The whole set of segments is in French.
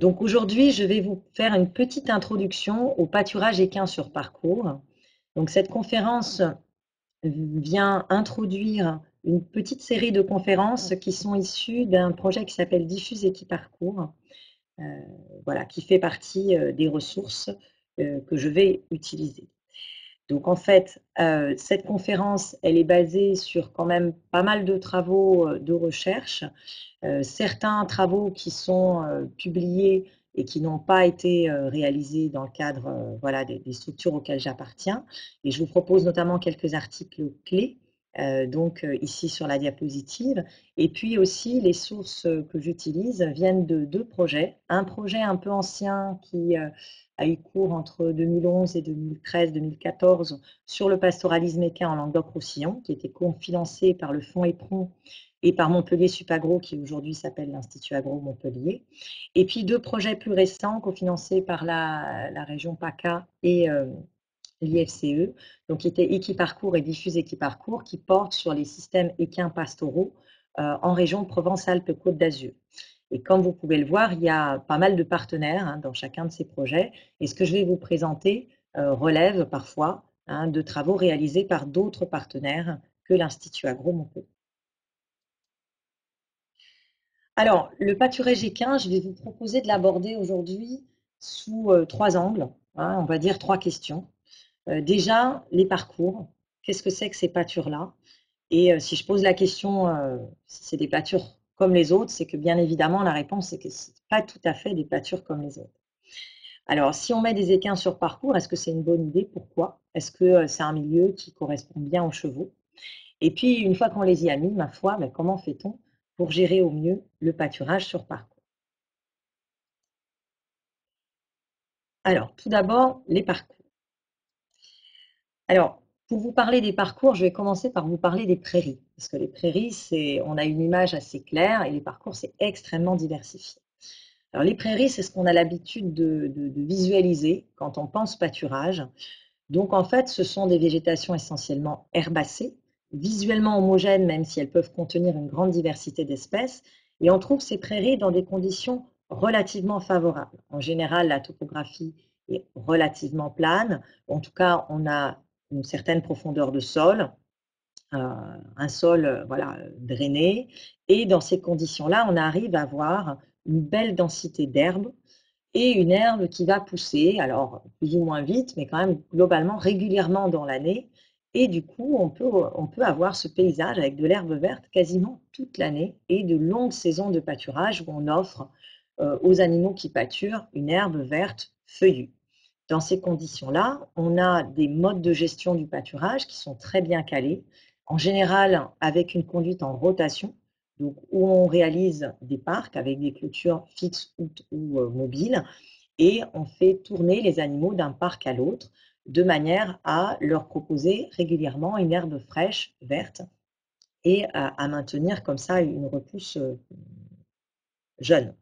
Donc aujourd'hui, je vais vous faire une petite introduction au pâturage équin sur parcours. Donc cette conférence vient introduire une petite série de conférences qui sont issues d'un projet qui s'appelle Diffuse Équiparcours, voilà, qui fait partie des ressources que je vais utiliser. Donc en fait, cette conférence, elle est basée sur quand même pas mal de travaux de recherche, certains travaux qui sont publiés et qui n'ont pas été réalisés dans le cadre voilà, des structures auxquelles j'appartiens. Et je vous propose notamment quelques articles clés, donc ici sur la diapositive. Et puis aussi, les sources que j'utilise viennent de deux projets. Un projet un peu ancien qui a eu cours entre 2011 et 2013-2014 sur le pastoralisme équin en Languedoc-Roussillon, qui était cofinancé par le Fonds Éperon et par Montpellier Supagro, qui aujourd'hui s'appelle l'Institut Agro Montpellier. Et puis deux projets plus récents cofinancés par la région PACA et l'IFCE, donc qui étaient Équiparcours et Diffuse Équiparcours, qui portent sur les systèmes équins pastoraux en région Provence-Alpes-Côte d'Azur. Et comme vous pouvez le voir, il y a pas mal de partenaires dans chacun de ces projets. Et ce que je vais vous présenter relève parfois de travaux réalisés par d'autres partenaires que l'Institut Agro Montpellier. Alors, le pâturage équin, je vais vous proposer de l'aborder aujourd'hui sous trois angles, on va dire trois questions. Déjà, les parcours. Qu'est-ce que c'est que ces pâtures-là? Et si je pose la question, si c'est des pâtures comme les autres, c'est que bien évidemment, la réponse est que ce n'est pas tout à fait des pâtures comme les autres. Alors, si on met des équins sur parcours, est-ce que c'est une bonne idée? Pourquoi? Est-ce que c'est un milieu qui correspond bien aux chevaux? Et puis, une fois qu'on les y a mis, ma foi, comment fait-on pour gérer au mieux le pâturage sur parcours? Alors, tout d'abord, les parcours. Alors, pour vous parler des parcours, je vais commencer par vous parler des prairies. Parce que les prairies, on a une image assez claire et les parcours, c'est extrêmement diversifié. Alors, les prairies, c'est ce qu'on a l'habitude de visualiser quand on pense pâturage. Donc, en fait, ce sont des végétations essentiellement herbacées, visuellement homogènes, même si elles peuvent contenir une grande diversité d'espèces. Et on trouve ces prairies dans des conditions relativement favorables. En général, la topographie est relativement plane. En tout cas, on a une certaine profondeur de sol, un sol voilà, drainé. Et dans ces conditions-là, on arrive à avoir une belle densité d'herbe et une herbe qui va pousser, alors plus ou moins vite, mais quand même globalement régulièrement dans l'année. Et du coup, on peut avoir ce paysage avec de l'herbe verte quasiment toute l'année et de longues saisons de pâturage où on offre aux animaux qui pâturent une herbe verte feuillue. Dans ces conditions-là, on a des modes de gestion du pâturage qui sont très bien calés, en général avec une conduite en rotation, donc où on réalise des parcs avec des clôtures fixes ou mobiles, et on fait tourner les animaux d'un parc à l'autre de manière à leur proposer régulièrement une herbe fraîche, verte, et à maintenir comme ça une repousse jeune.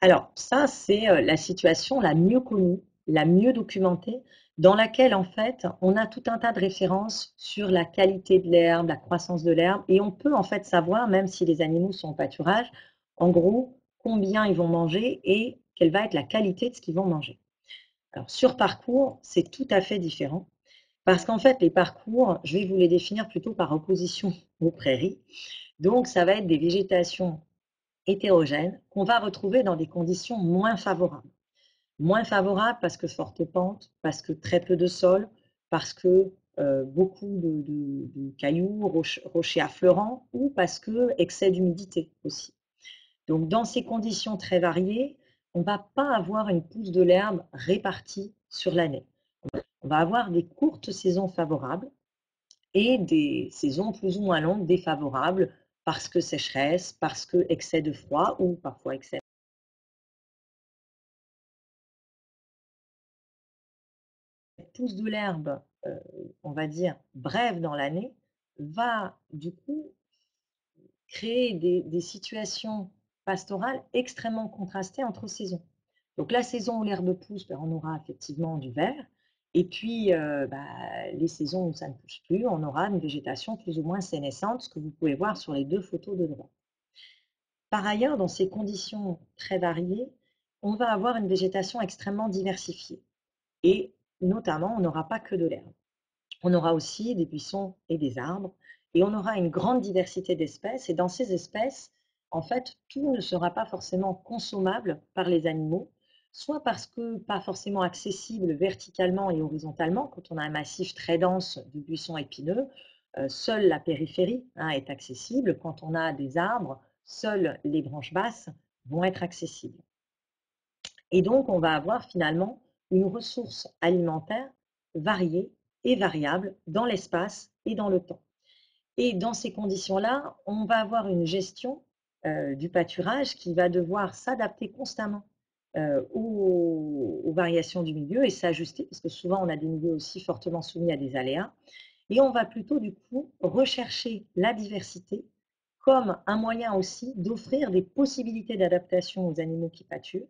Alors ça, c'est la situation la mieux connue, la mieux documentée, dans laquelle en fait, on a tout un tas de références sur la qualité de l'herbe, la croissance de l'herbe, et on peut en fait savoir, même si les animaux sont au pâturage, en gros, combien ils vont manger et quelle va être la qualité de ce qu'ils vont manger. Alors sur parcours, c'est tout à fait différent, parce qu'en fait, les parcours, je vais vous les définir plutôt par opposition aux prairies. Donc ça va être des végétations hétérogènes qu'on va retrouver dans des conditions moins favorables. Moins favorables parce que forte pente, parce que très peu de sol, parce que beaucoup de cailloux, rochers affleurants, ou parce que excès d'humidité aussi. Donc dans ces conditions très variées, on ne va pas avoir une pousse de l'herbe répartie sur l'année. On va avoir des courtes saisons favorables et des saisons plus ou moins longues défavorables parce que sécheresse, parce que excès de froid ou parfois excès. Pousse de l'herbe, on va dire brève dans l'année, va du coup créer des situations pastorales extrêmement contrastées entre saisons. Donc la saison où l'herbe pousse, on aura effectivement du vert. Et puis, les saisons où ça ne pousse plus, on aura une végétation plus ou moins sénescente, ce que vous pouvez voir sur les deux photos de droite. Par ailleurs, dans ces conditions très variées, on va avoir une végétation extrêmement diversifiée et notamment, on n'aura pas que de l'herbe. On aura aussi des buissons et des arbres et on aura une grande diversité d'espèces et dans ces espèces, en fait, tout ne sera pas forcément consommable par les animaux, soit parce que pas forcément accessible verticalement et horizontalement, quand on a un massif très dense de buissons épineux, seule la périphérie est accessible. Quand on a des arbres, seules les branches basses vont être accessibles. Et donc, on va avoir finalement une ressource alimentaire variée et variable dans l'espace et dans le temps. Et dans ces conditions-là, on va avoir une gestion du pâturage qui va devoir s'adapter constamment aux variations du milieu et s'ajuster, parce que souvent on a des milieux aussi fortement soumis à des aléas. Et on va plutôt du coup rechercher la diversité comme un moyen aussi d'offrir des possibilités d'adaptation aux animaux qui pâturent.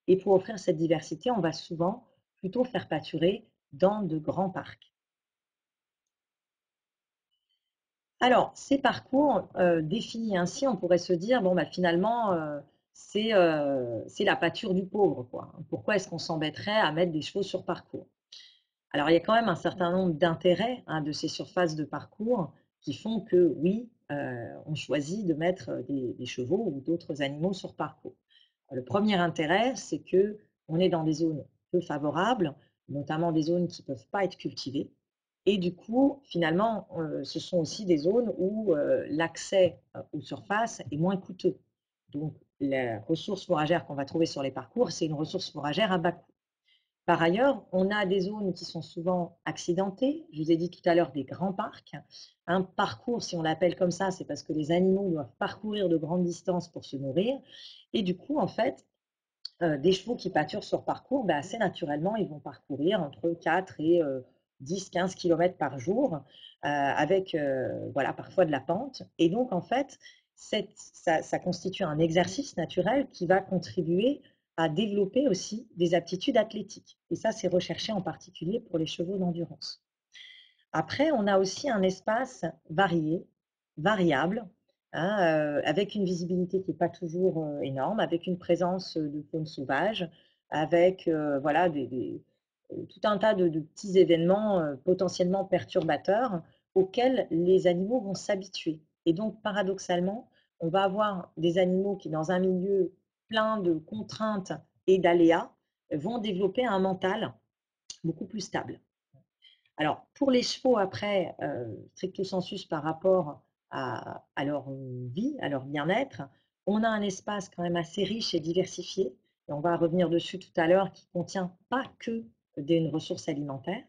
Et pour offrir cette diversité, on va souvent plutôt faire pâturer dans de grands parcs. Alors, ces parcours définis ainsi, on pourrait se dire, bon, bah, finalement, c'est la pâture du pauvre, quoi. Pourquoi est-ce qu'on s'embêterait à mettre des chevaux sur parcours? Alors, il y a quand même un certain nombre d'intérêts de ces surfaces de parcours qui font que, oui, on choisit de mettre des chevaux ou d'autres animaux sur parcours. Le premier intérêt, c'est que on est dans des zones peu favorables, notamment des zones qui ne peuvent pas être cultivées. Et du coup, finalement, ce sont aussi des zones où l'accès aux surfaces est moins coûteux. Donc, la ressource fourragère qu'on va trouver sur les parcours, c'est une ressource fourragère à bas coût. Par ailleurs, on a des zones qui sont souvent accidentées. Je vous ai dit tout à l'heure des grands parcs. Un parcours, si on l'appelle comme ça, c'est parce que les animaux doivent parcourir de grandes distances pour se nourrir. Et du coup, en fait, des chevaux qui pâturent sur parcours, ben, assez naturellement, ils vont parcourir entre 4 et 10-15 km par jour, avec voilà, parfois de la pente. Et donc, en fait, ça constitue un exercice naturel qui va contribuer à développer aussi des aptitudes athlétiques. Et ça, c'est recherché en particulier pour les chevaux d'endurance. Après, on a aussi un espace varié, variable, avec une visibilité qui n'est pas toujours énorme, avec une présence de faune sauvage, avec voilà, tout un tas de petits événements potentiellement perturbateurs auxquels les animaux vont s'habituer. Et donc, paradoxalement, on va avoir des animaux qui, dans un milieu plein de contraintes et d'aléas, vont développer un mental beaucoup plus stable. Alors, pour les chevaux, après, stricto sensus par rapport à leur vie, à leur bien-être, on a un espace quand même assez riche et diversifié, et on va revenir dessus tout à l'heure, qui contient pas que des ressources alimentaires.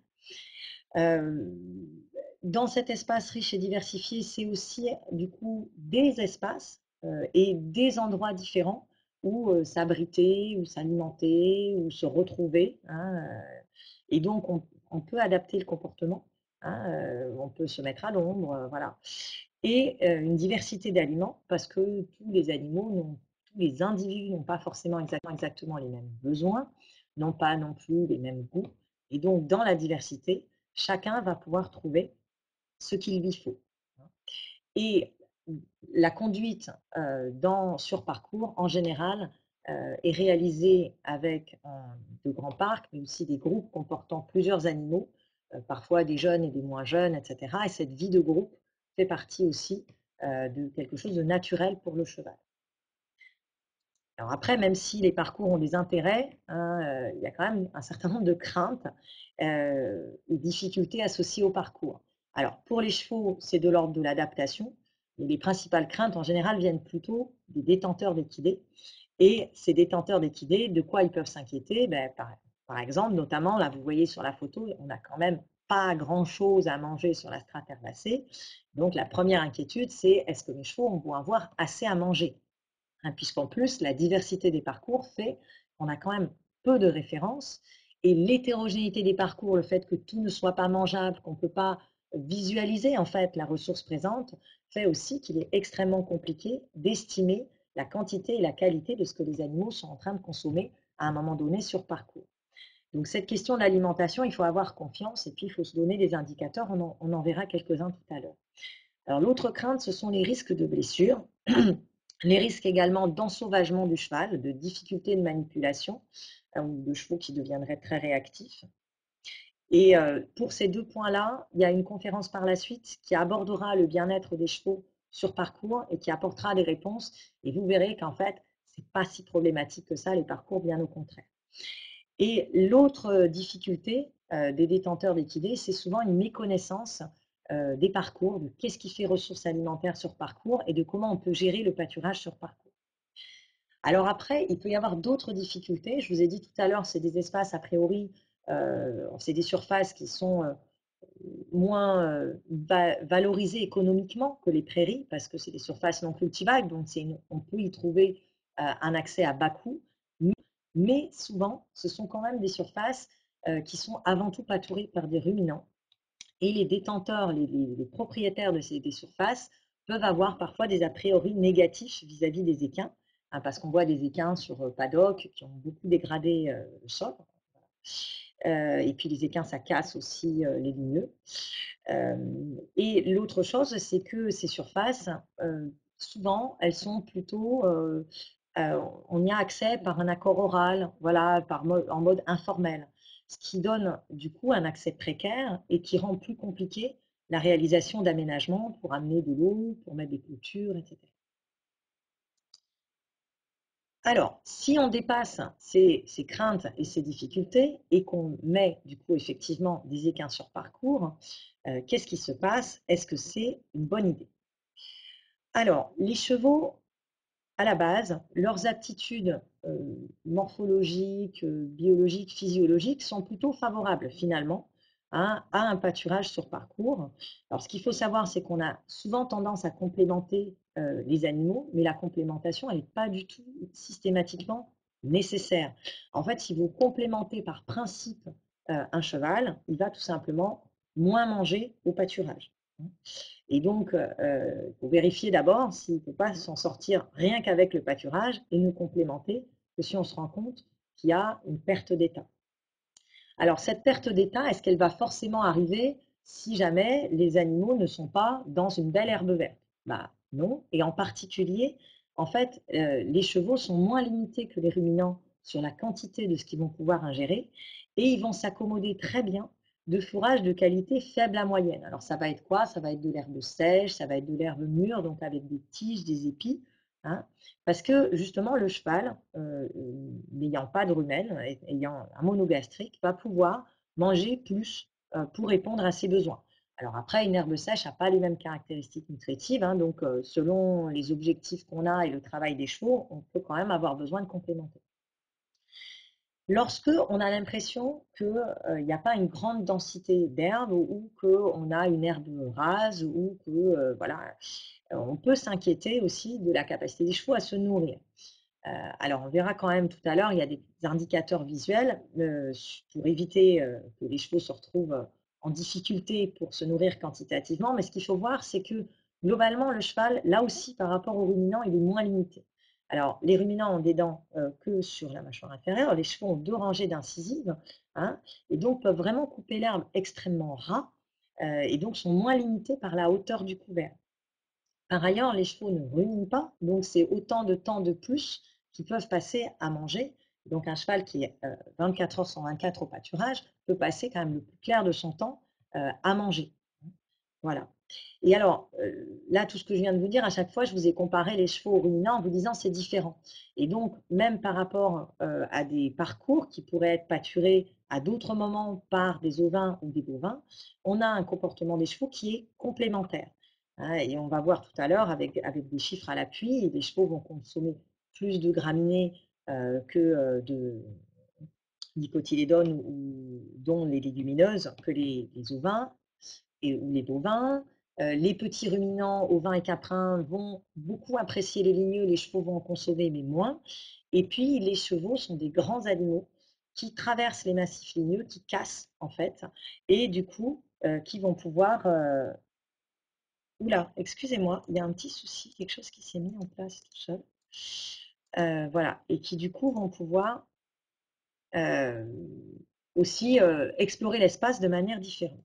Dans cet espace riche et diversifié, c'est aussi du coup des espaces et des endroits différents où s'abriter, où s'alimenter, où se retrouver. Et donc, on peut adapter le comportement. On peut se mettre à l'ombre, voilà. Et une diversité d'aliments, parce que tous les individus n'ont pas forcément exactement les mêmes besoins, n'ont pas non plus les mêmes goûts. Et donc, dans la diversité, chacun va pouvoir trouver ce qu'il lui faut. Et la conduite sur parcours, en général, est réalisée avec de grands parcs, mais aussi des groupes comportant plusieurs animaux, parfois des jeunes et des moins jeunes, etc. Et cette vie de groupe fait partie aussi de quelque chose de naturel pour le cheval. Alors après, même si les parcours ont des intérêts, il y a quand même un certain nombre de craintes et difficultés associées au parcours. Alors pour les chevaux, c'est de l'ordre de l'adaptation. Et les principales craintes en général viennent plutôt des détenteurs d'équidés. Et ces détenteurs d'équidés, de quoi ils peuvent s'inquiéter? Par exemple, notamment, là vous voyez sur la photo, on n'a quand même pas grand-chose à manger sur la strate herbacée. Donc la première inquiétude, c'est est-ce que mes chevaux vont avoir assez à manger? Puisqu'en plus, la diversité des parcours fait qu'on a quand même peu de références et l'hétérogénéité des parcours, le fait que tout ne soit pas mangeable, qu'on ne peut pas visualiser en fait la ressource présente, fait aussi qu'il est extrêmement compliqué d'estimer la quantité et la qualité de ce que les animaux sont en train de consommer à un moment donné sur parcours. Donc cette question de l'alimentation, il faut avoir confiance et puis il faut se donner des indicateurs, on en verra quelques-uns tout à l'heure. Alors l'autre crainte, ce sont les risques de blessures. Les risques également d'ensauvagement du cheval, de difficultés de manipulation, ou de chevaux qui deviendraient très réactifs. Et pour ces 2 points-là, il y a une conférence par la suite qui abordera le bien-être des chevaux sur parcours et qui apportera des réponses. Et vous verrez qu'en fait, c'est pas si problématique que ça, les parcours, bien au contraire. Et l'autre difficulté des détenteurs d'équidés, c'est souvent une méconnaissance des parcours, de qu'est-ce qui fait ressources alimentaires sur parcours et de comment on peut gérer le pâturage sur parcours. Alors après, il peut y avoir d'autres difficultés. Je vous ai dit tout à l'heure, c'est des espaces a priori, c'est des surfaces qui sont moins valorisées économiquement que les prairies parce que c'est des surfaces non cultivables, donc on peut y trouver un accès à bas coût. Mais souvent, ce sont quand même des surfaces qui sont avant tout pâturées par des ruminants. Et les détenteurs, les propriétaires de des surfaces peuvent avoir parfois des a priori négatifs vis-à-vis des équins, hein, parce qu'on voit des équins sur paddock qui ont beaucoup dégradé le sol. Et puis les équins, ça casse aussi les ligneux. Et l'autre chose, c'est que ces surfaces, souvent, elles sont plutôt on y a accès par un accord oral, voilà, en mode informel, ce qui donne du coup un accès précaire et qui rend plus compliqué la réalisation d'aménagements pour amener de l'eau, pour mettre des clôtures, etc. Alors, si on dépasse ces craintes et ces difficultés et qu'on met du coup effectivement des équins sur parcours, qu'est-ce qui se passe? Est-ce que c'est une bonne idée? Alors, les chevaux, à la base, leurs aptitudes morphologiques, biologiques, physiologiques sont plutôt favorables finalement à un pâturage sur parcours. Alors ce qu'il faut savoir, c'est qu'on a souvent tendance à complémenter les animaux, mais la complémentation, elle n'est pas du tout systématiquement nécessaire. En fait, si vous complémentez par principe un cheval, il va tout simplement moins manger au pâturage. Et donc, il faut vérifier d'abord s'il ne peut pas s'en sortir rien qu'avec le pâturage et ne complémenter que si on se rend compte qu'il y a une perte d'état. Alors, cette perte d'état, est-ce qu'elle va forcément arriver si jamais les animaux ne sont pas dans une belle herbe verte? Bah, non. Et en particulier, en fait, les chevaux sont moins limités que les ruminants sur la quantité de ce qu'ils vont pouvoir ingérer et ils vont s'accommoder très bien de fourrage de qualité faible à moyenne. Alors, ça va être quoi? Ça va être de l'herbe sèche, ça va être de l'herbe mûre, donc avec des tiges, des épis, hein, parce que justement, le cheval, n'ayant pas de rumen, ayant un monogastrique, va pouvoir manger plus pour répondre à ses besoins. Alors après, une herbe sèche n'a pas les mêmes caractéristiques nutritives, hein, donc selon les objectifs qu'on a et le travail des chevaux, on peut quand même avoir besoin de complémenter. Lorsque on a l'impression qu'il n'y a pas une grande densité d'herbe ou qu'on a une herbe rase ou que voilà, on peut s'inquiéter aussi de la capacité des chevaux à se nourrir. Alors, on verra quand même tout à l'heure, il y a des indicateurs visuels pour éviter que les chevaux se retrouvent en difficulté pour se nourrir quantitativement. Mais ce qu'il faut voir, c'est que globalement, le cheval, là aussi, par rapport aux ruminants, il est moins limité. Alors, les ruminants ont des dents que sur la mâchoire inférieure. Les chevaux ont 2 rangées d'incisives, hein, et donc peuvent vraiment couper l'herbe extrêmement ras et donc sont moins limités par la hauteur du couvert. Par ailleurs, les chevaux ne ruminent pas, donc c'est autant de temps de plus qu'ils peuvent passer à manger. Donc un cheval qui est 24 heures sur 24 au pâturage peut passer quand même le plus clair de son temps à manger. Voilà. Et alors, là, tout ce que je viens de vous dire, à chaque fois, je vous ai comparé les chevaux aux ruminants en vous disant c'est différent. Et donc, même par rapport à des parcours qui pourraient être pâturés à d'autres moments par des ovins ou des bovins, on a un comportement des chevaux qui est complémentaire. Hein, et on va voir tout à l'heure avec des chiffres à l'appui, les chevaux vont consommer plus de graminées que de dicotylédones dont les légumineuses que les ovins ou les bovins. Les petits ruminants, ovins et caprins, vont beaucoup apprécier les ligneux, les chevaux vont en consommer, mais moins. Et puis, les chevaux sont des grands animaux qui traversent les massifs ligneux, qui cassent en fait, et du coup, qui vont pouvoir... Oula, excusez-moi, il y a un petit souci, quelque chose qui s'est mis en place tout seul. Voilà, et qui du coup vont pouvoir aussi explorer l'espace de manière différente.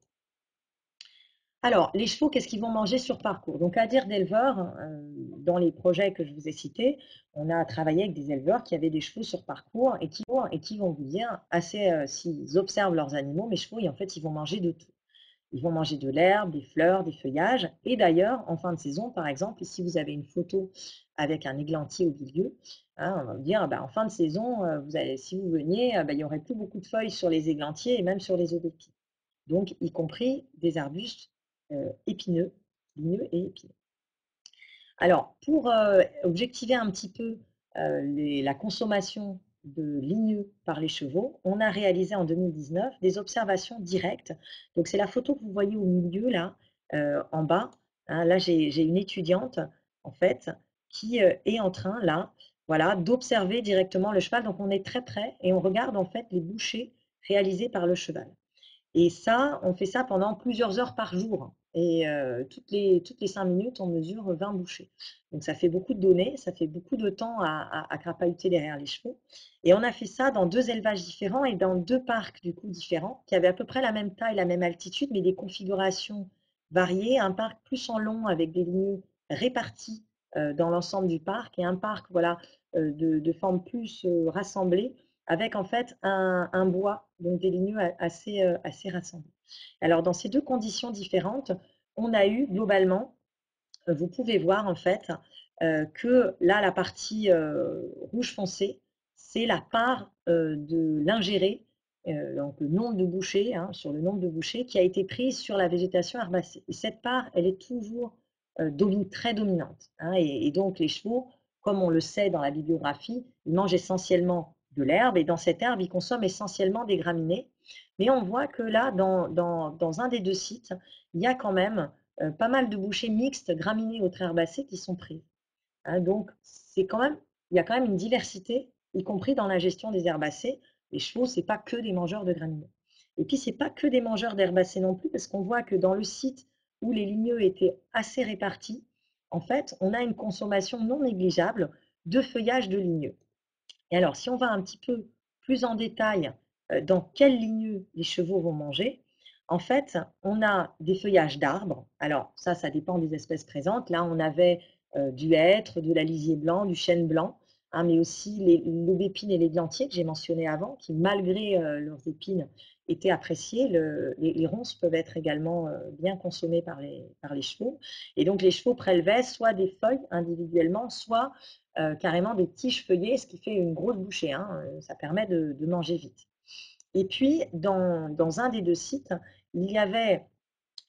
Alors, les chevaux, qu'est-ce qu'ils vont manger sur parcours? Donc, à dire d'éleveurs, dans les projets que je vous ai cités, on a travaillé avec des éleveurs qui avaient des chevaux sur parcours et qui vont vous dire, assez, s'ils observent leurs animaux, mes chevaux, et en fait, ils vont manger de tout. Ils vont manger de l'herbe, des fleurs, des feuillages. Et d'ailleurs, en fin de saison, par exemple, si vous avez une photo avec un églantier au milieu, hein, on va vous dire, bah, en fin de saison, si vous veniez, bah, il n'y aurait plus beaucoup de feuilles sur les églantiers et même sur les aubépines. Donc, y compris des arbustes épineux, ligneux et épineux. Alors, pour objectiver un petit peu la consommation de ligneux par les chevaux, on a réalisé en 2019 des observations directes. Donc, c'est la photo que vous voyez au milieu, là, en bas. Hein. Là, j'ai une étudiante, en fait, qui est en train, là, voilà, d'observer directement le cheval. Donc, on est très près et on regarde, en fait, les bouchées réalisées par le cheval. Et ça, on fait ça pendant plusieurs heures par jour. Et toutes les 5 minutes, on mesure 20 bouchées. Donc ça fait beaucoup de données, ça fait beaucoup de temps à crapahuter derrière les chevaux. Et on a fait ça dans 2 élevages différents et dans 2 parcs du coup différents, qui avaient à peu près la même taille, la même altitude, mais des configurations variées. Un parc plus en long avec des lignes réparties dans l'ensemble du parc et un parc voilà, de forme plus rassemblée avec en fait un bois, donc des ligneux assez rassemblés. Alors dans ces deux conditions différentes, on a eu globalement, vous pouvez voir en fait que là la partie rouge foncé, c'est la part de l'ingéré, donc le nombre de bouchées, hein, sur le nombre de bouchées qui a été prise sur la végétation herbacée. Et cette part, elle est toujours très dominante. Hein, et donc les chevaux, comme on le sait dans la bibliographie, ils mangent essentiellement de l'herbe et dans cette herbe, ils consomment essentiellement des graminées. Mais on voit que là, dans un des 2 sites, il y a quand même pas mal de bouchées mixtes graminées autres herbacées qui sont prises. Hein. Donc, il y a quand même une diversité, y compris dans la gestion des herbacées. Les chevaux, ce n'est pas que des mangeurs de graminées. Et puis, ce n'est pas que des mangeurs d'herbacées non plus, parce qu'on voit que dans le site où les ligneux étaient assez répartis, en fait, on a une consommation non négligeable de feuillage de ligneux. Et alors, si on va un petit peu plus en détail dans quels ligneux les chevaux vont manger, en fait, on a des feuillages d'arbres. Alors, ça dépend des espèces présentes. Là, on avait du hêtre, de l'alisier blanc, du chêne blanc, hein, mais aussi l'aubépine et l'églantier que j'ai mentionné avant, qui, malgré leurs épines, étaient appréciés. Les ronces peuvent être également bien consommées par les chevaux. Et donc, les chevaux prélevaient soit des feuilles individuellement, soit carrément des tiges feuillées, ce qui fait une grosse bouchée. Hein, ça permet de manger vite. Et puis, dans un des 2 sites, il y avait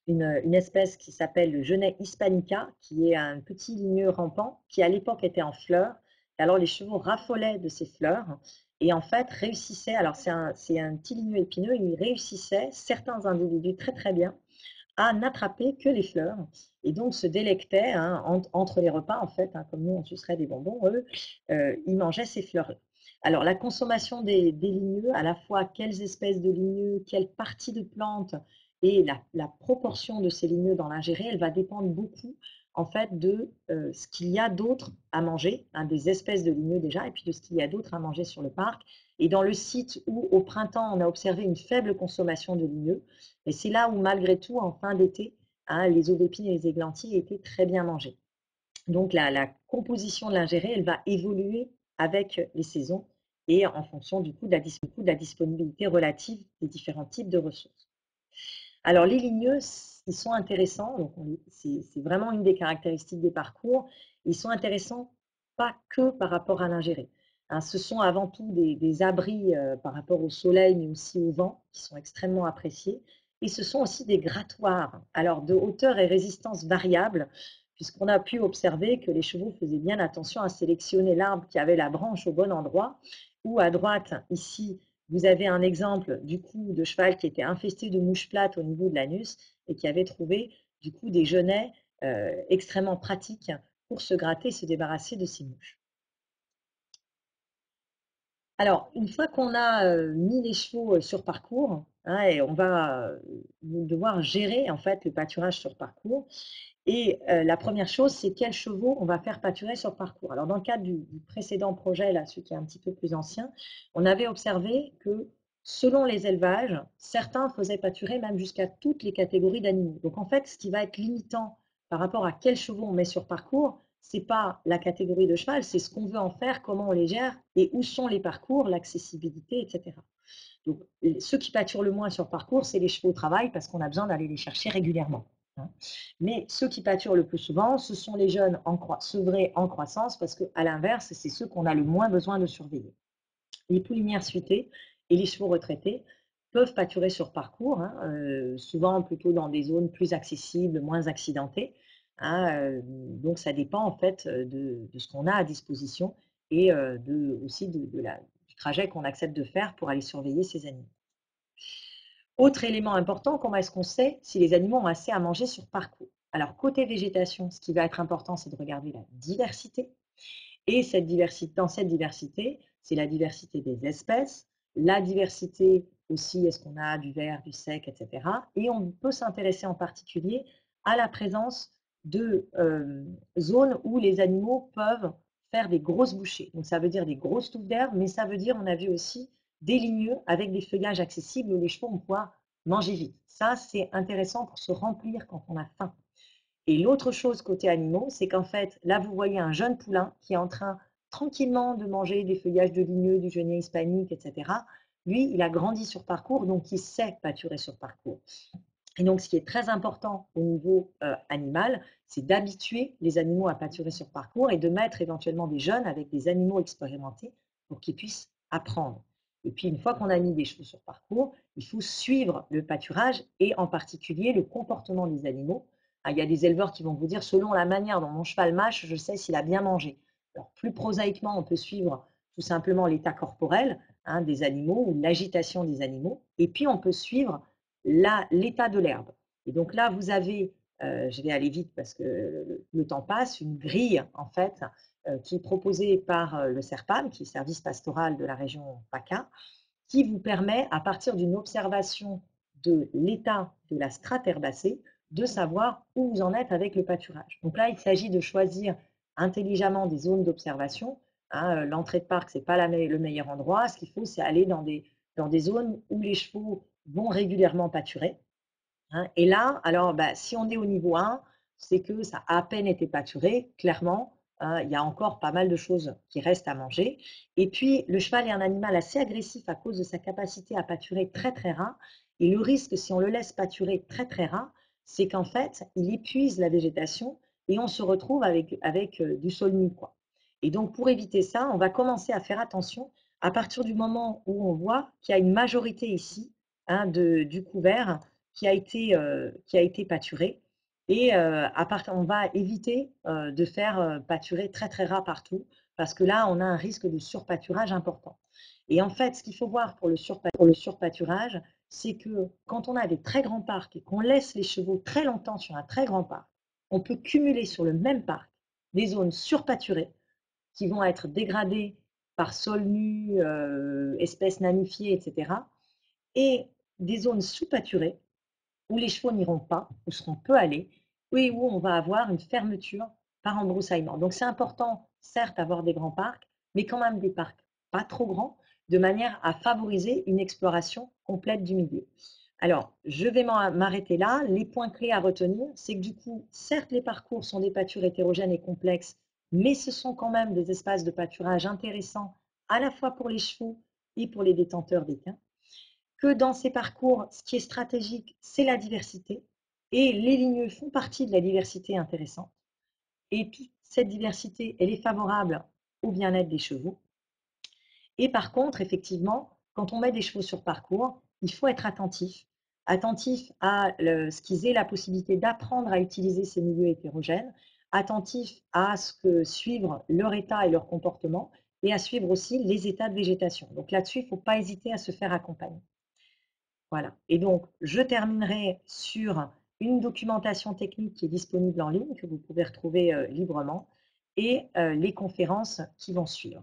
une espèce qui s'appelle le genêt hispanica, qui est un petit ligneux rampant, qui à l'époque était en fleurs. Et alors les chevaux raffolaient de ces fleurs et en fait réussissaient, alors c'est un petit ligneux épineux, ils réussissaient, certains individus très très bien, à n'attraper que les fleurs et donc se délectaient hein, entre les repas, en fait, hein, comme nous on sucerait des bonbons, eux, ils mangeaient ces fleurs-là. Alors la consommation des ligneux, à la fois quelles espèces de ligneux, quelles parties de plantes et la proportion de ces ligneux dans l'ingéré, elle va dépendre beaucoup en fait de ce qu'il y a d'autre à manger, hein, des espèces de ligneux déjà, et puis de ce qu'il y a d'autre à manger sur le parc. Et dans le site où au printemps on a observé une faible consommation de ligneux, et c'est là où, malgré tout, en fin d'été, hein, les aubépines et les églantiers étaient très bien mangés. Donc, la composition de l'ingéré, elle va évoluer avec les saisons et en fonction du coup de la disponibilité relative des différents types de ressources. Alors, les ligneux, ils sont intéressants. Donc, c'est vraiment une des caractéristiques des parcours. Ils sont intéressants pas que par rapport à l'ingéré. Hein, ce sont avant tout des abris par rapport au soleil, mais aussi au vent, qui sont extrêmement appréciés. Et ce sont aussi des grattoirs, alors de hauteur et résistance variable, puisqu'on a pu observer que les chevaux faisaient bien attention à sélectionner l'arbre qui avait la branche au bon endroit, ou à droite, ici, vous avez un exemple du coup de cheval qui était infesté de mouches plates au niveau de l'anus et qui avait trouvé du coup des genêts extrêmement pratiques pour se gratter et se débarrasser de ces mouches. Alors, une fois qu'on a mis les chevaux sur parcours, hein, et on va devoir gérer en fait le pâturage sur parcours. Et la première chose, c'est quels chevaux on va faire pâturer sur parcours. Alors, dans le cadre du précédent projet, là, celui qui est un petit peu plus ancien, on avait observé que selon les élevages, certains faisaient pâturer même jusqu'à toutes les catégories d'animaux. Donc en fait, ce qui va être limitant par rapport à quels chevaux on met sur parcours, ce n'est pas la catégorie de cheval, c'est ce qu'on veut en faire, comment on les gère et où sont les parcours, l'accessibilité, etc. Donc ceux qui pâturent le moins sur parcours, c'est les chevaux au travail parce qu'on a besoin d'aller les chercher régulièrement. Mais ceux qui pâturent le plus souvent, ce sont les jeunes sevrés en croissance parce qu'à l'inverse, c'est ceux qu'on a le moins besoin de surveiller. Les poulinières suitées et les chevaux retraités peuvent pâturer sur parcours, souvent plutôt dans des zones plus accessibles, moins accidentées. Donc ça dépend en fait de ce qu'on a à disposition et aussi du trajet qu'on accepte de faire pour aller surveiller ces animaux. Autre élément important, comment est-ce qu'on sait si les animaux ont assez à manger sur parcours? Alors côté végétation, ce qui va être important, c'est de regarder la diversité. Et dans cette diversité, c'est la diversité des espèces, la diversité aussi, est-ce qu'on a du vert, du sec, etc. Et on peut s'intéresser en particulier à la présence de zones où les animaux peuvent faire des grosses bouchées. Donc ça veut dire des grosses touffes d'herbe, mais ça veut dire, on a vu aussi, des ligneux avec des feuillages accessibles où les chevaux vont pouvoir manger vite. Ça, c'est intéressant pour se remplir quand on a faim. Et l'autre chose côté animaux, c'est qu'en fait, là, vous voyez un jeune poulain qui est en train tranquillement de manger des feuillages de ligneux, du genêt hispanique, etc. Lui, il a grandi sur parcours, donc il sait pâturer sur parcours. Et donc, ce qui est très important au niveau animal, c'est d'habituer les animaux à pâturer sur parcours et de mettre éventuellement des jeunes avec des animaux expérimentés pour qu'ils puissent apprendre. Et puis, une fois qu'on a mis des chevaux sur parcours, il faut suivre le pâturage et en particulier le comportement des animaux. Il y a des éleveurs qui vont vous dire, selon la manière dont mon cheval mâche, je sais s'il a bien mangé. Alors, plus prosaïquement, on peut suivre tout simplement l'état corporel des animaux ou l'agitation des animaux. Et puis, on peut suivre l'état de l'herbe. Et donc là, vous avez, je vais aller vite parce que le temps passe, une grille en fait qui est proposée par le SERPAM, qui est le service pastoral de la région PACA, qui vous permet, à partir d'une observation de l'état de la strate herbacée, de savoir où vous en êtes avec le pâturage. Donc là, il s'agit de choisir intelligemment des zones d'observation. L'entrée de parc, ce n'est pas le meilleur endroit. Ce qu'il faut, c'est aller dans des zones où les chevaux vont régulièrement pâturer. Et là, alors, si on est au niveau 1, c'est que ça a à peine été pâturé, clairement. Il y a encore pas mal de choses qui restent à manger. Et puis, le cheval est un animal assez agressif à cause de sa capacité à pâturer très, très ras. Et le risque, si on le laisse pâturer très, très ras, c'est qu'en fait, il épuise la végétation et on se retrouve avec du sol nu, quoi. Et donc, pour éviter ça, on va commencer à faire attention à partir du moment où on voit qu'il y a une majorité ici du couvert qui a été pâturé. Et on va éviter de faire pâturer très très ras partout, parce que là, on a un risque de surpâturage important. Et en fait, ce qu'il faut voir pour le surpâturage, c'est que quand on a des très grands parcs et qu'on laisse les chevaux très longtemps sur un très grand parc, on peut cumuler sur le même parc des zones surpâturées qui vont être dégradées par sol nu, espèces nanifiées, etc. Et des zones sous-pâturées où les chevaux n'iront pas, où seront peu allés, et où on va avoir une fermeture par embroussaillement. Donc c'est important, certes, d'avoir des grands parcs, mais quand même des parcs pas trop grands, de manière à favoriser une exploration complète du milieu. Alors, je vais m'arrêter là. Les points clés à retenir, c'est que du coup, certes, les parcours sont des pâtures hétérogènes et complexes, mais ce sont quand même des espaces de pâturage intéressants, à la fois pour les chevaux et pour les détenteurs d'équins. Que dans ces parcours, ce qui est stratégique, c'est la diversité. Et les ligneux font partie de la diversité intéressante. Et toute cette diversité, elle est favorable au bien-être des chevaux. Et par contre, effectivement, quand on met des chevaux sur parcours, il faut être attentif. Attentif à ce qu'ils aient la possibilité d'apprendre à utiliser ces milieux hétérogènes, attentif à suivre leur état et leur comportement, et à suivre aussi les états de végétation. Donc là-dessus, il ne faut pas hésiter à se faire accompagner. Voilà. Et donc, je terminerai sur une documentation technique qui est disponible en ligne, que vous pouvez retrouver librement, et les conférences qui vont suivre.